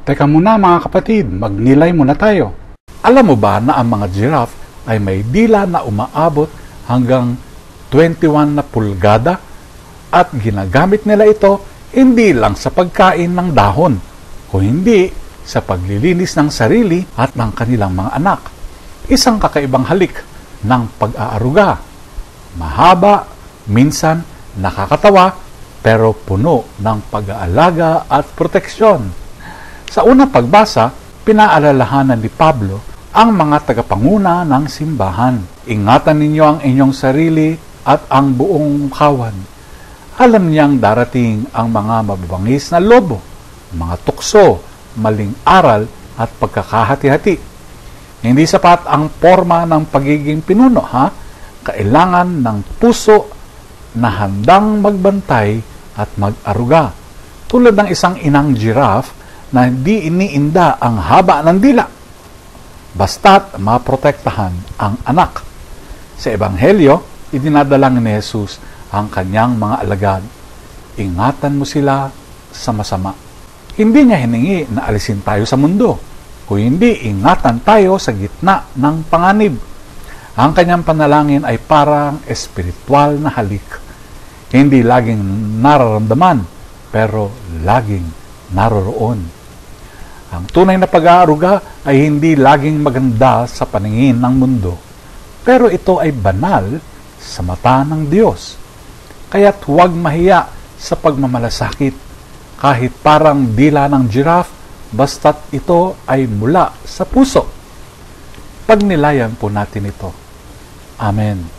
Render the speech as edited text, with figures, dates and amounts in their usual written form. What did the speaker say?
Teka muna mga kapatid, magnilay muna tayo. Alam mo ba na ang mga giraffe ay may dila na umaabot hanggang 21 na pulgada at ginagamit nila ito hindi lang sa pagkain ng dahon, kundi sa paglilinis ng sarili at ng kanilang mga anak. Isang kakaibang halik ng pag-aaruga. Mahaba, minsan nakakatawa, pero puno ng pag-aalaga at proteksyon. Sa unang pagbasa, pinaalalahanan ni Pablo ang mga tagapanguna ng simbahan. Ingatan ninyo ang inyong sarili at ang buong kawan. Alam niyang darating ang mga mababangis na lobo, mga tukso, maling aral at pagkakahati-hati. Hindi sapat ang forma ng pagiging pinuno, ha? Kailangan ng puso na handang magbantay at mag-aruga. Tulad ng isang inang giraffe na hindi iniinda ang haba ng dila, basta't maprotektahan ang anak. Sa Ebanghelyo, idinadalang ni Jesus ang kanyang mga alagad. Ingatan mo sila sa masama. Hindi niya hiningi na alisin tayo sa mundo, kundi ingatan tayo sa gitna ng panganib. Ang kanyang panalangin ay parang espiritual na halik. Hindi laging nararamdaman, pero laging naroroon. Ang tunay na pag-aaruga ay hindi laging maganda sa paningin ng mundo, pero ito ay banal sa mata ng Diyos. Kaya't huwag mahiya sa pagmamalasakit, kahit parang dila ng giraffe, basta't ito ay mula sa puso. Pagnilayan po natin ito. Amen.